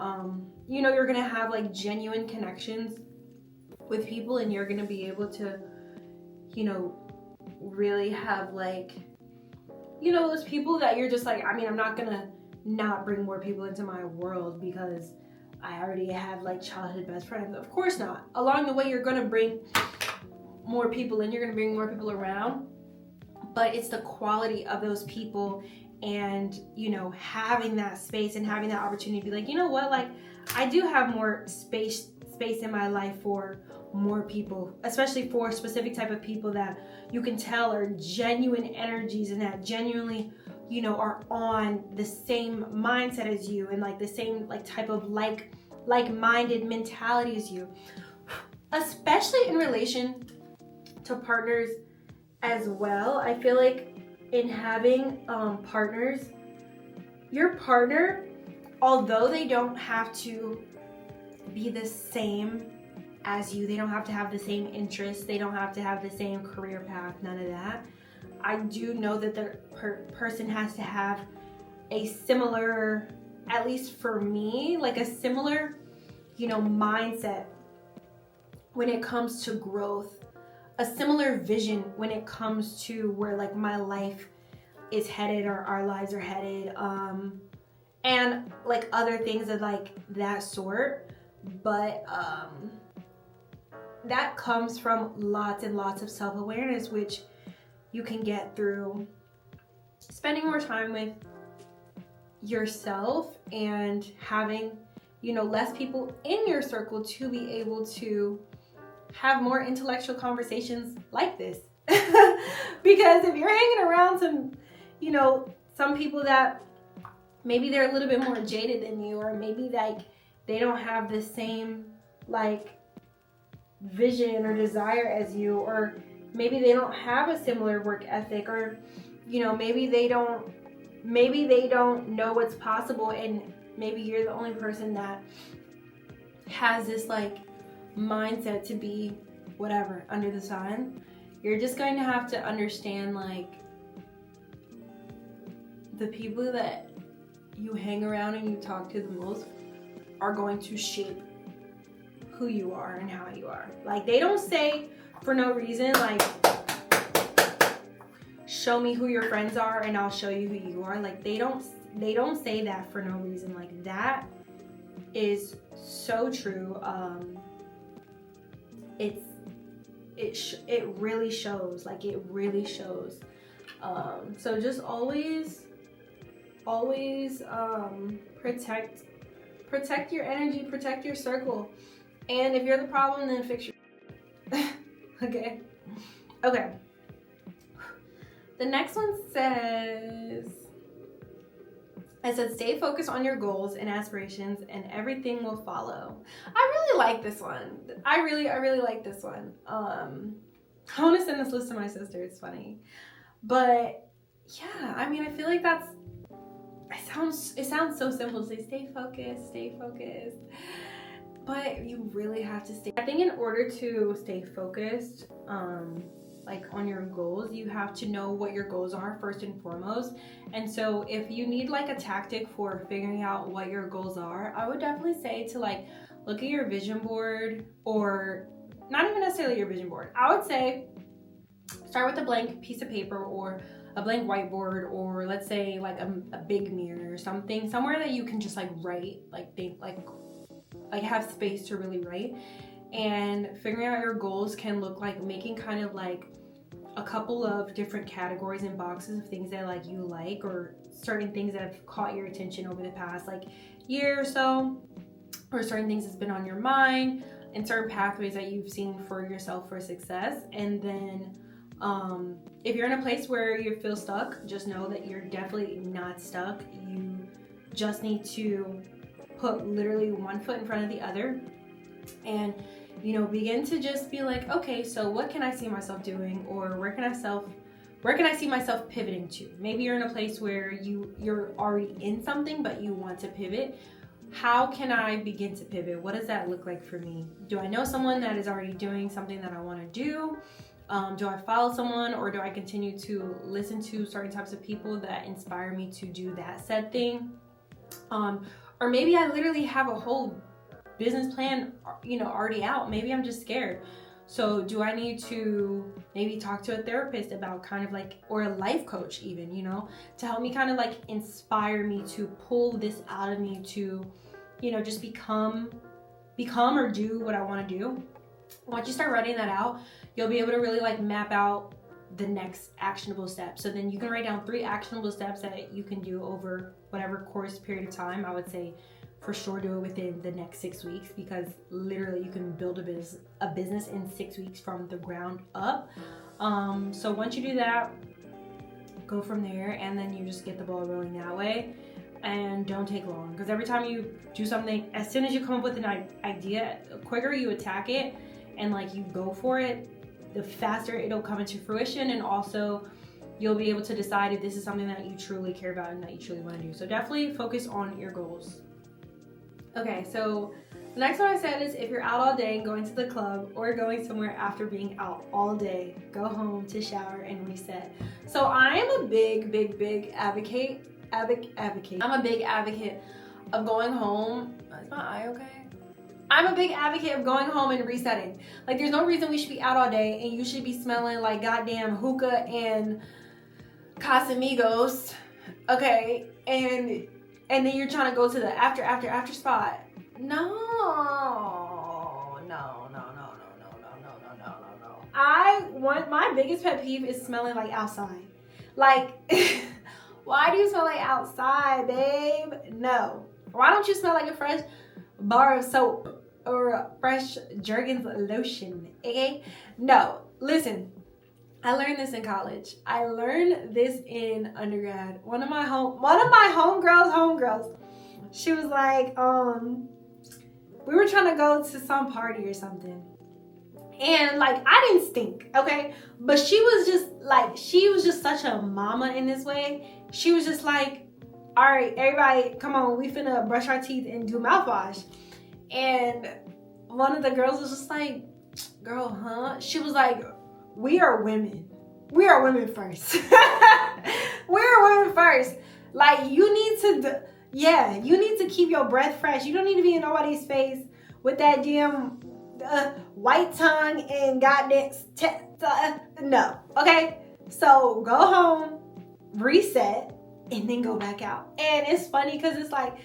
you know, you're gonna have like genuine connections with people, and you're gonna be able to, you know, really have like, you know, those people that you're just like, I mean, I'm not gonna not bring more people into my world because I already have like childhood best friends. Of course not. Along the way, you're gonna bring more people in, you're gonna bring more people around, but it's the quality of those people, and, you know, having that space and having that opportunity to be like, you know what, like I do have more space in my life for more people, especially for specific type of people that you can tell are genuine energies, and that genuinely, you know, are on the same mindset as you, and like the same like type of like-minded mentality as you, especially in relation to partners as well. I feel like in having partners, your partner, although they don't have to be the same as you, they don't have to have the same interests, they don't have to have the same career path, none of that. I do know that the person has to have a similar, at least for me, like a similar, you know, mindset when it comes to growth, a similar vision when it comes to where like my life is headed, or our lives are headed, and like other things of like that sort. But that comes from lots and lots of self-awareness, which you can get through spending more time with yourself and having, you know, less people in your circle to be able to have more intellectual conversations like this. Because if you're hanging around some, you know, some people that maybe they're a little bit more jaded than you, or maybe like they don't have the same like vision or desire as you, or maybe they don't have a similar work ethic, or, you know, maybe they don't know what's possible, and maybe you're the only person that has this like mindset to be whatever under the sun. You're just going to have to understand like the people that you hang around and you talk to the most are going to shape who you are and how you are. Like, they don't say for no reason, like, show me who your friends are and I'll show you who you are. Like, they don't say that for no reason. Like, that is so true. It really shows. Like, it really shows. So just always protect your energy, protect your circle. And if you're the problem, then fix your okay. The next one says, It said, stay focused on your goals and aspirations and everything will follow. I really like this one. I really like this one. I want to send this list to my sister. It's funny. But yeah, I mean, I feel like it sounds so simple to say, stay focused. But you really have to stay. I think in order to stay focused, like on your goals, you have to know what your goals are first and foremost. And so if you need like a tactic for figuring out what your goals are, I would definitely say to like look at your vision board, or not even necessarily your vision board. I would say start with a blank piece of paper or a blank whiteboard, or let's say like a big mirror or something, somewhere that you can just like write, like think, like have space to really write. And figuring out your goals can look like making kind of like a couple of different categories and boxes of things that like you like, or certain things that have caught your attention over the past like year or so, or certain things that's been on your mind, and certain pathways that you've seen for yourself for success. And then if you're in a place where you feel stuck, just know that you're definitely not stuck. You just need to put literally one foot in front of the other, and begin to just be like, okay, so what can I see myself doing, or where can I see myself pivoting to? Maybe you're in a place where you're already in something, but you want to pivot. How can I begin to pivot? What does that look like for me? Do I know someone that is already doing something that I want to do? Do I follow someone, or do I continue to listen to certain types of people that inspire me to do that said thing? Or maybe I literally have a whole business plan, already out. Maybe I'm just scared. So do I need to maybe talk to a therapist about kind of like, or a life coach even, to help me kind of like inspire me to pull this out of me to, just become or do what I want to do. Once you start writing that out, you'll be able to really like map out the next actionable step. So then you can write down 3 actionable steps that you can do over whatever course period of time. I would say for sure do it within the next 6 weeks, because literally you can build a business in 6 weeks from the ground up. So once you do that, go from there, and then you just get the ball rolling that way. And don't take long, because every time you do something, as soon as you come up with an idea, the quicker you attack it and like you go for it, the faster it'll come into fruition. And also you'll be able to decide if this is something that you truly care about and that you truly want to do. So definitely focus on your goals. Okay, so the next one I said is, if you're out all day and going to the club, or going somewhere after being out all day, go home to shower and reset. So I am a big advocate. I'm a big advocate of going home. Is my eye okay? I'm a big advocate of going home and resetting. Like, there's no reason we should be out all day and you should be smelling like goddamn hookah and Casamigos, okay? And then you're trying to go to the after spot. No. My biggest pet peeve is smelling like outside. Like, why do you smell like outside, babe? No. Why don't you smell like a fresh bar of soap or a fresh Jergens lotion, okay? No. Listen, I learned this in college. I learned this in undergrad. One of my homegirls, she was like, we were trying to go to some party or something. And like, I didn't stink, okay? But she was just such a mama in this way. She was just like, all right, everybody, come on, we finna brush our teeth and do mouthwash. And one of the girls was just like, girl, huh? She was like, we are women. We are women first. We are women first. Like, you need to keep your breath fresh. You don't need to be in nobody's face with that damn white tongue and goddamn no. Okay? So go home, reset, and then go back out. And it's funny because it's like,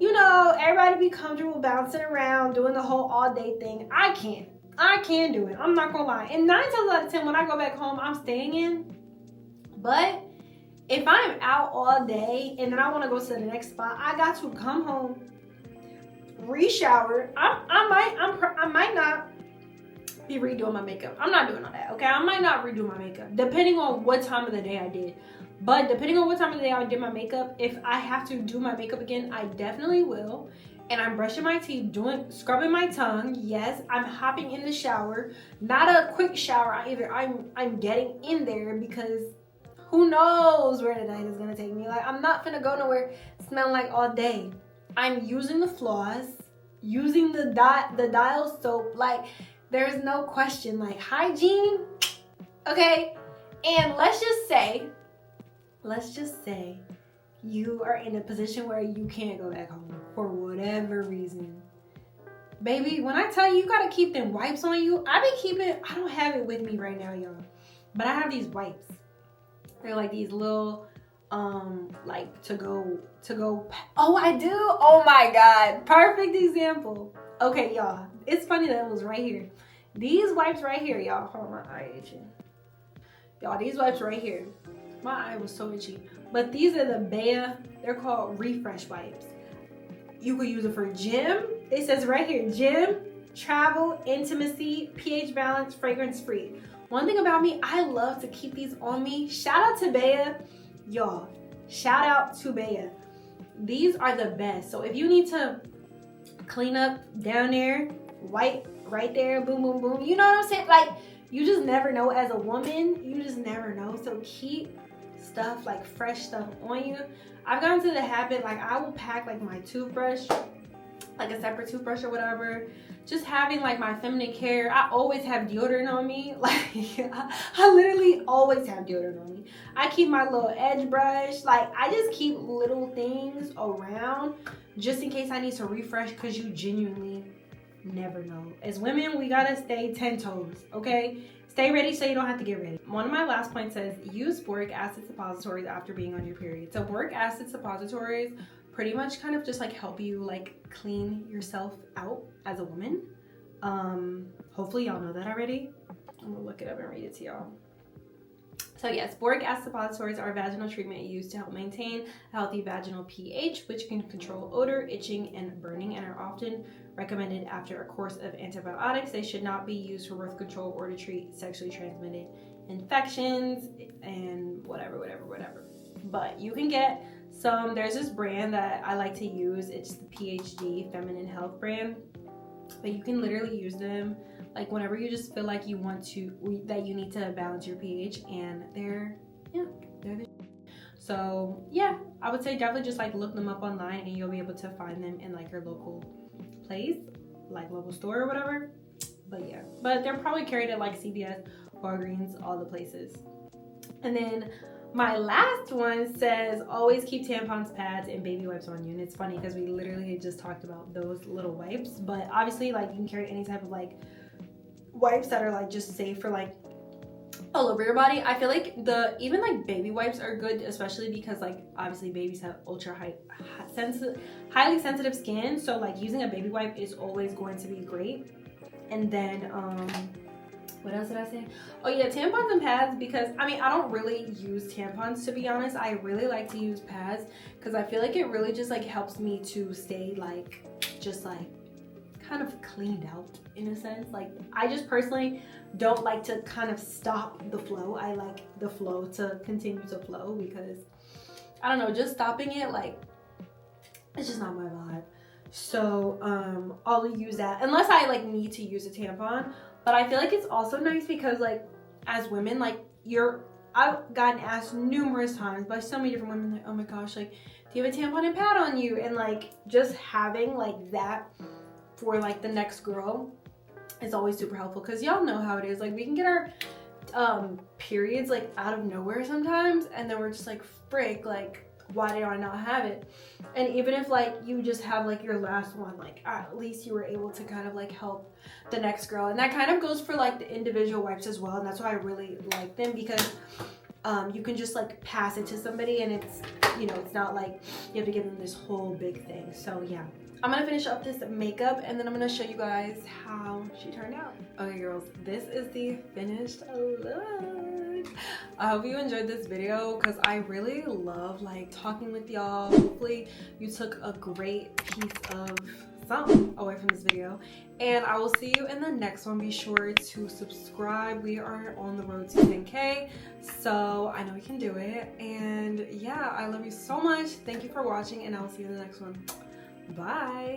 everybody be comfortable bouncing around doing the whole all day thing. I can't do it. I'm not gonna lie. And 9 times out of 10, when I go back home, I'm staying in. But if I'm out all day and then I want to go to the next spot, I got to come home, re-shower. I might not be redoing my makeup. I'm not doing all that, okay? I might not redo my makeup, depending on what time of the day I did. But depending on what time of the day I did my makeup, if I have to do my makeup again, I definitely will. And I'm brushing my teeth, scrubbing my tongue. Yes, I'm hopping in the shower. Not a quick shower either. I'm getting in there because who knows where the night is gonna take me. Like, I'm not gonna go nowhere smelling like all day. I'm using the floss, using the dial soap. Like, there's no question. Like, hygiene, okay? And let's just say you are in a position where you can't go back home for whatever reason. Baby, when I tell you, you gotta keep them wipes on you. I don't have it with me right now, y'all, but I have these wipes. They're like these little, like to go. Oh, I do. Oh my God. Perfect example. Okay, y'all. It's funny that it was right here. These wipes right here, y'all. Hold on, my eye itching. Y'all, these wipes right here. My eye was so itchy. But these are the Bea. They're called refresh wipes. You could use it for gym. It says right here, gym, travel, intimacy, pH balance, fragrance free. One thing about me, I love to keep these on me. Shout out to Bea. Y'all, shout out to Bea. These are the best. So if you need to clean up down there, wipe right there, boom, boom, boom. You know what I'm saying? Like, you just never know as a woman. You just never know. So keep stuff, like fresh stuff on you. I've gotten to the habit, like I will pack like my toothbrush, like a separate toothbrush or whatever. Just having like my feminine care. I always have deodorant on me. Like I literally always have deodorant on me. I keep my little edge brush. Like I just keep little things around just in case I need to refresh, because you genuinely never know. As women, we gotta stay 10 toes, okay? Stay ready so you don't have to get ready. One of my last points says use boric acid suppositories after being on your period. So boric acid suppositories pretty much kind of just like help you like clean yourself out as a woman. Hopefully y'all know that already. I'm gonna look it up and read it to y'all. So yes, boric acid suppositories are a vaginal treatment used to help maintain a healthy vaginal pH, which can control odor, itching, and burning, and are often recommended after a course of antibiotics. They should not be used for birth control or to treat sexually transmitted infections and whatever. But you can get some, there's this brand that I like to use. It's the PhD Feminine Health brand. But you can literally use them like whenever you just feel like you want to, that you need to balance your pH, and they're the so yeah, I would say definitely just like look them up online and you'll be able to find them in like your local place, like local store or whatever. But yeah, but they're probably carried at like CVS, Walgreens, all the places. And then my last one says always keep tampons, pads, and baby wipes on you. And it's funny because we literally just talked about those little wipes, but obviously like you can carry any type of like wipes that are like just safe for like all over your body. I feel like even like baby wipes are good, especially because like obviously babies have highly sensitive skin, so like using a baby wipe is always going to be great. And then what else did I say? Oh yeah, tampons and pads, because I mean I don't really use tampons, to be honest. I really like to use pads because I feel like it really just like helps me to stay like just like kind of cleaned out in a sense. Like I just personally don't like to kind of stop the flow. I like the flow to continue to flow, because I don't know, just stopping it, like it's just not my vibe. So I'll use that unless I like need to use a tampon. But I feel like it's also nice because like as women, like I've gotten asked numerous times by so many different women, like, oh my gosh, like do you have a tampon and pad on you? And like just having like that for like the next girl is always super helpful, because y'all know how it is. Like we can get our periods like out of nowhere sometimes, and then we're just like frick, like why did I not have it? And even if like you just have like your last one, like at least you were able to kind of like help the next girl. And that kind of goes for like the individual wipes as well, and that's why I really like them, because you can just like pass it to somebody, and it's, you know, it's not like you have to give them this whole big thing. So yeah, I'm gonna finish up this makeup and then I'm gonna show you guys how she turned out. Okay girls, this is the finished look. I hope you enjoyed this video because I really love like talking with y'all. Hopefully you took a great piece of some away from this video, and I will see you in the next one. Be sure to subscribe. We are on the road to 10K, so I know we can do it. And yeah, I love you so much. Thank you for watching, and I will see you in the next one. Bye.